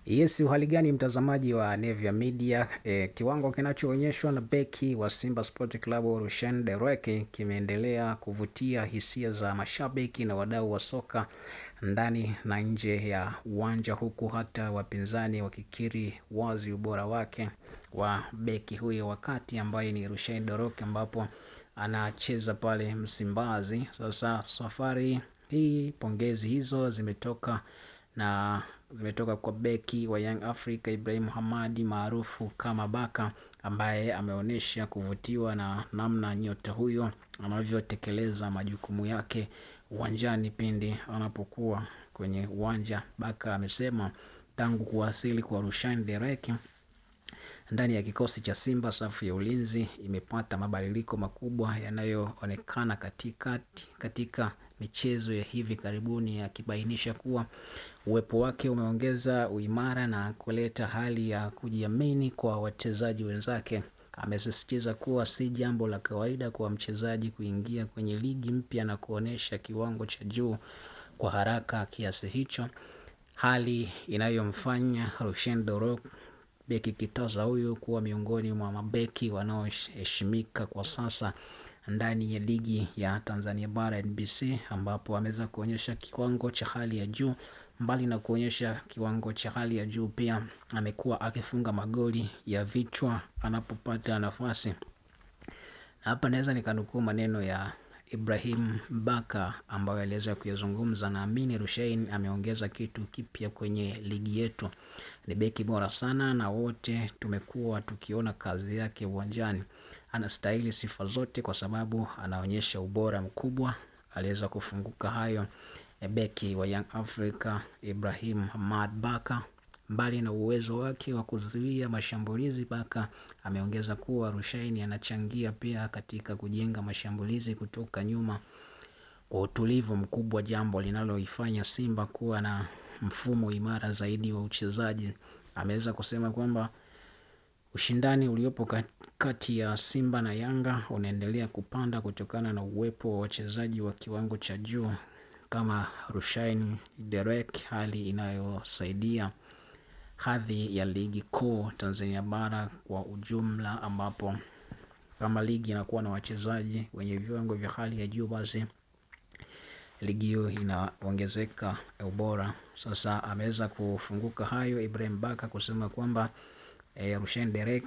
Yes, uhali gani mtazamaji wa Nevia Media. Kiwango kinachoonyeshwa na beki wa Simba Sport Club Rushan Dereke kimeendelea kuvutia hisia za mashabiki na wadau wa soka ndani na nje ya uwanja, huku hata wapinzani wakikiri wazi ubora wake wa beki huyo wakati ambaye ni Rushan Dereke, ambapo anacheza pale Msimbazi. Sasa safari hii pongezi hizo zimetoka kwa beki wa Young Africa Ibrahim Hamadi maarufu kama Baka, ambaye ameonyesha kuvutiwa na namna nyota huyo anavyotekeleza majukumu yake uwanjani pindi anapokuwa kwenye uwanja. Baka amesema tangu kuwasili kwa Rushan Dereke ndani ya kikosi cha Simba, safu ya ulinzi imepata mabadiliko makubwa yanayoonekana katika michezo ya hivi karibuni, akibainisha kuwa uwepo wake umeongeza uimara na kuleta hali ya kujiamini kwa wachezaji wenzake. Amesisitiza kuwa si jambo la kawaida kwa mchezaji kuingia kwenye ligi mpya na kuonesha kiwango cha juu kwa haraka kiasi hicho, hali inayomfanya Rushan Dereke, beki kitoza huyu, kuwa miongoni mwa mabeki wanaoheshimika kwa sasa ndani ya ligi ya Tanzania Bara NBC, ambapo ameweza kuonyesha kiwango cha hali ya juu. Mbali na kuonyesha kiwango cha hali ya juu, pia amekuwa akifunga magoli ya vichwa anapopata nafasi. Hapa naweza nikanukuu maneno ya Ibrahim Baka ambayo aliweza kuyazungumza: naamini Rushain ameongeza kitu kipya kwenye ligi yetu. Ni beki bora sana na wote tumekuwa tukiona kazi yake uwanjani. Anastahili sifa zote kwa sababu anaonyesha ubora mkubwa. Aliweza kufunguka hayo beki wa Young Africa Ibrahim Hamad Baka. Mbali na uwezo wake wa kuzuia mashambulizi, Baka ameongeza kuwa Rushaini anachangia pia katika kujenga mashambulizi kutoka nyuma kwa utulivu mkubwa, jambo linaloifanya Simba kuwa na mfumo imara zaidi wa uchezaji. Ameweza kusema kwamba ushindani uliopo kati ya Simba na Yanga unaendelea kupanda kutokana na uwepo wa wachezaji wa kiwango cha juu kama Rushan Dereke, hali inayosaidia hadhi ya ligi kuu Tanzania Bara kwa ujumla, ambapo kama ligi inakuwa na wachezaji wenye viwango vya hali ya juu, basi ligi hiyo inaongezeka ubora. Sasa ameweza kufunguka hayo Ibrahim Baka kusema kwamba Rushan Dereke,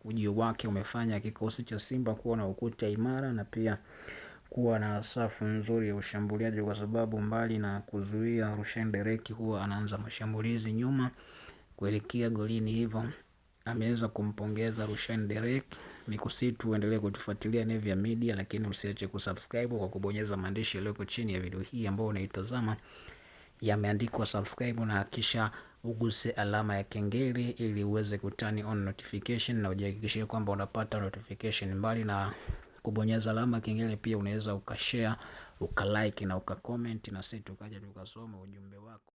ujio wake umefanya kikosi cha Simba kuwa na ukuta imara na pia kuwa na safu nzuri ya ushambuliaji, kwa sababu mbali na kuzuia, Rushan Dereke huwa anaanza mashambulizi nyuma kuelekea golini. Hivyo ameweza kumpongeza Rushan Dereke. Nikusii tu endelee kutufuatilia Nevia Media, lakini usiache kusubscribe kwa kubonyeza maandishi yaliyoko chini ya video hii ambayo unaitazama, yameandikwa subscribe, na kisha uguse alama ya kengele ili uweze kutani on notification na ujihakikishie kwamba unapata notification. Mbali na kubonyeza alama ya kengele, pia unaweza ukashare, ukalike na ukacomment, na sisi tukaja tukasoma ujumbe wako.